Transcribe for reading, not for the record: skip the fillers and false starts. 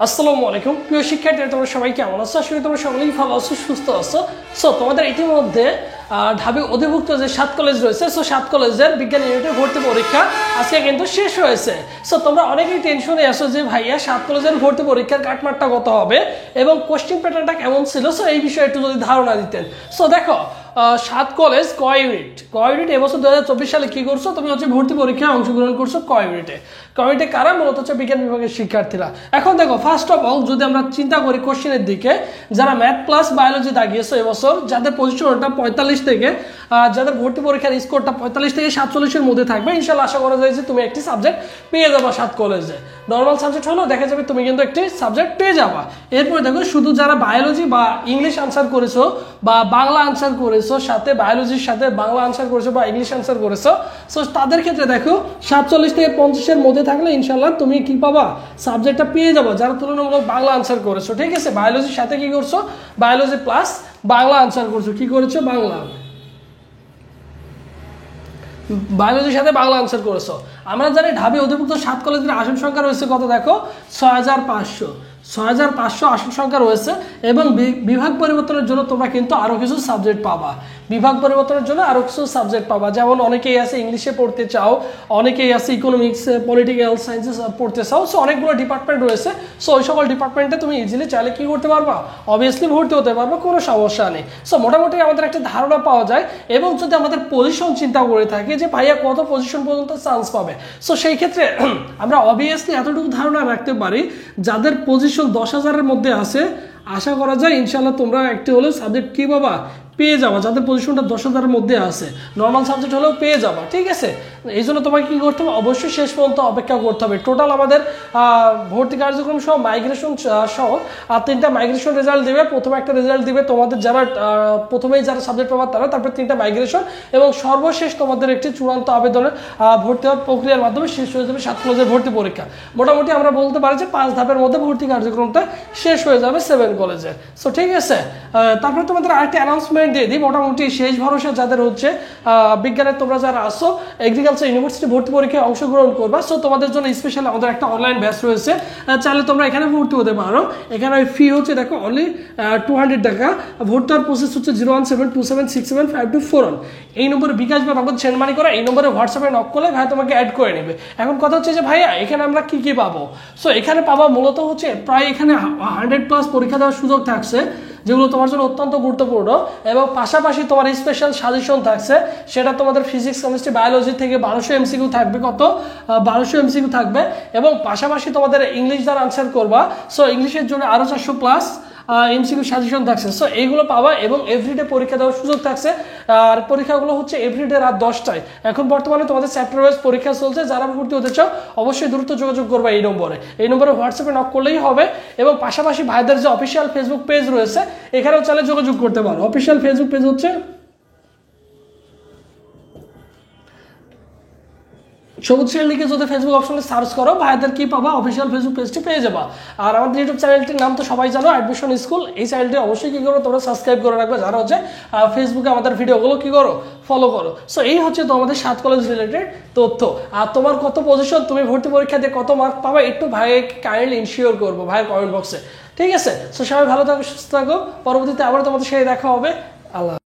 আসসালামু আলাইকুম প্রিয় শিক্ষার্থীরা, তোমরা সবাই কেমন আছো? আসলে তোমরা সকলেই ভালো আছো, সুস্থ আছো। সো তোমাদের ইতিমধ্যে ঢাবি অধিভুক্ত যে 7 কলেজ রয়েছে, সো 7 কলেজের বিজ্ঞান ইউনিটের ভর্তি পরীক্ষা আজকে কিন্তু শেষ হয়েছে। সো তোমরা অনেকেই টেনশনে আছো যে ভাইয়া 7 কলেজের ভর্তি পরীক্ষার কাটমার্কটা কত হবে এবং কোশ্চেন প্যাটার্নটা কেমন ছিল। সো এই বিষয়ে একটু যদি ধারণা দিতেন। সো দেখো, 7 কলেজ ক ইউনিট এবছর 2024 সালে কি করছো? তুমি হচ্ছে ভর্তি পরীক্ষায় অংশগ্রহণ করছো ক ইউনিটে কারা? মূলত হচ্ছে বিজ্ঞান বিভাগের শিক্ষার্থীরা। এখন দেখো, ফার্স্ট অফ অল যদি আমরা চিন্তা করি কোশ্চেনের দিকে, যারা ম্যাথ প্লাস বায়োলজি দাগিয়েছো এবছর, যাদের পজিশনটা 45 থেকে যাদের ভর্তি পরীক্ষার স্কোরটা 45 থেকে 47-এর মধ্যে থাকবে, ইনশাল্লাহ আশা করা যায় যে তুমি একটি সাবজেক্ট পেয়ে যাবা 7 কলেজে। নর্মাল সাবজেক্ট হলেও দেখা যাবে তুমি কিন্তু একটি সাবজেক্ট পেয়ে যাবা। এরপরে দেখো, শুধু যারা বায়োলজি বা ইংলিশ আনসার করেছো বা বাংলা আনসার করেছো, সাথে বায়োলজির সাথে বাংলা আনসার করেছো বা ইংলিশ আনসার করেছো, সো তাদের ক্ষেত্রে দেখো 47 থেকে 50-এর মধ্যে থাকলে ইনশাল্লাহ তুমি কি পাবা? সাবজেক্টটা পেয়ে যাবো, যারা তুলনামূলক বাংলা আনসার করেছো। ঠিক আছে, বায়োলজির সাথে কি করছো? বায়োলজি প্লাস বাংলা আনসার করছো। কি করেছো? বায়োলজির সাথে বাংলা আনসার করেছো। আমরা জানি ঢাবি অধিভুক্ত 7 কলেজের আসন সংখ্যা রয়েছে কত? দেখো 6500 আসন সংখ্যা রয়েছে এবং বিভাগ পরিবর্তনের জন্য তোমরা কিন্তু আরো কিছু সাবজেক্ট পাবা। বিভাগ পরিবর্তনের জন্য আরো কিছু সাবজেক্ট পাবা, যেমন অনেকেই আছে ইংলিশে পড়তে চাও, অনেকেই আছে ইকোনমিক্স, পলিটিক্যাল সায়েন্সে পড়তে চাও। সো অনেকগুলো ডিপার্টমেন্ট রয়েছে। সো ওই সকল ডিপার্টমেন্টে তুমি ইজিলি চাইলে কি করতে পারবা? অবভিয়াসলি ভর্তি হতে পারবা, কোনো সমস্যা নেই। সো মোটামুটি আমাদের একটা ধারণা পাওয়া যায়। এবং যদি আমাদের পজিশন চিন্তা করে থাকি যে ভাইয়া কত পজিশন পর্যন্ত চান্স পাবে, সো সেই ক্ষেত্রে আমরা অবভিয়াসলি এতটুকু ধারণা রাখতে পারি, যাদের পজিশন 10,000-এর মধ্যে আছে, আশা করা যায় ইনশাল্লাহ তোমরা একটি হলেও সাবজেক্ট কি পাবা? পেয়ে যাবা। যাদের পজিশনটা 10,000-এর মধ্যে আছে, নর্মাল সাবজেক্ট হলেও পেয়ে যাবা। ঠিক আছে, এই জন্য তোমাকে কি করতে হবে? অবশ্যই শেষ পর্যন্ত অপেক্ষা করতে হবে। টোটাল আমাদের ভর্তি কার্যক্রম সহ মাইগ্রেশন সহ 3টা মাইগ্রেশন রেজাল্ট দিবে। প্রথমে একটা রেজাল্ট দিবে তোমাদের যারা প্রথমেই যারা সাবজেক্ট পাবা তারা, তারপর 3টা মাইগ্রেশন এবং সর্বশেষ তোমাদের একটি চূড়ান্ত আবেদনের ভর্তি হওয়ার প্রক্রিয়ার মাধ্যমে শেষ হয়ে যাবে 7 কলেজের ভর্তি পরীক্ষা। মোটামুটি আমরা বলতে পারি যে 5 ধাপের মধ্যে ভর্তি কার্যক্রমটা শেষ হয়ে যাবে 7 কলেজে। সো ঠিক আছে, তারপরে তোমাদের আরেকটি অ্যানাউন্সমেন্ট দিয়ে দিই। মোটামুটি শেষ ভরসা যাদের হচ্ছে বিজ্ঞানের, তোমরা যারা আসো এগ্রিকালচার ইউনিভার্সিটি ভর্তি পরীক্ষায় অংশগ্রহণ করবা, সো তোমাদের জন্য স্পেশাল আমাদের একটা অনলাইন ব্যাচ রয়েছে। চাইলে তোমরা এখানে ভর্তি হতে পারো। এখানে ফি হচ্ছে দেখো অনলি 200 টাকা। ভর্তি হওয়ার প্রসেস হচ্ছে 01727675241 এই নম্বরে বিকাশ বা নগদ সেন্ড মানি করা। এই নম্বরে হোয়াটসঅ্যাপে নক করলে ভাই তোমাকে অ্যাড করে নেবে। এখন কথা হচ্ছে যে ভাইয়া এখানে আমরা কি কি পাবো? সো এখানে পাবা মূলত হচ্ছে প্রায় এখানে 100+ পরীক্ষা দেওয়ার সুযোগ থাকছে, যেগুলো তোমার জন্য অত্যন্ত গুরুত্বপূর্ণ। এবং পাশাপাশি তোমার স্পেশাল সাজেশন থাকছে, সেটা তোমাদের ফিজিক্স, কেমিস্ট্রি, বায়োলজি থেকে 1200 এমসিকিউ থাকবে। কত? 1200 এমসিকিউ থাকবে। এবং পাশাপাশি তোমাদের ইংলিশ দ্বারা আনসার করবা, সো ইংলিশের জন্য আরও 400+ এমসিকিউ সাজেশন থাকছে। সো এইগুলো পাবা এবং এভরিডে পরীক্ষা দেওয়ার সুযোগ থাকছে। আর পরীক্ষাগুলো হচ্ছে এভরিডে রাত 10টায়। এখন বর্তমানে তোমাদের চ্যাপ্টার ওয়াইজ পরীক্ষা চলছে। যারা ভর্তি হতে চাও অবশ্যই দ্রুত যোগাযোগ করবে এই নম্বরে হোয়াটসঅ্যাপে নক করলেই হবে। এবং পাশাপাশি ভাইদের যে অফিসিয়াল ফেসবুক পেজ রয়েছে, এখানেও চাইলে যোগাযোগ করতে পারো। অফিসিয়াল ফেসবুক পেজ হচ্ছে সবুজ শ্রেণী লিখে যদি ফেসবুক অপশনে সার্চ করো, ভাইদের কি পাবা? অফিসিয়াল ফেসবুক পেজটি পেয়ে যাবা। আর আমাদের ইউটিউব চ্যানেলটির নাম তো সবাই জানো, অ্যাডমিশন স্কুল। এই চ্যানেলটি অবশ্যই কি করো? তোমরা সাবস্ক্রাইব করে রাখবে, যারা হচ্ছে ফেসবুকে আমাদের ভিডিওগুলো কি করো? ফলো করো। সো এই হচ্ছে তো আমাদের 7 কলেজ রিলেটেড তথ্য। আর তোমার কত পজিশন, তুমি ভর্তি পরীক্ষা দিয়ে কত মার্ক পাবা, একটু ভাইকে কাইন্ডলি ইনশিওর করবো ভাইয়ের কমেন্ট বক্সে। ঠিক আছে, সো সবাই ভালো থাকো, সুস্থ থাকো। পরবর্তীতে আবার তোমাদের সাথে দেখা হবে। আল্লাহ।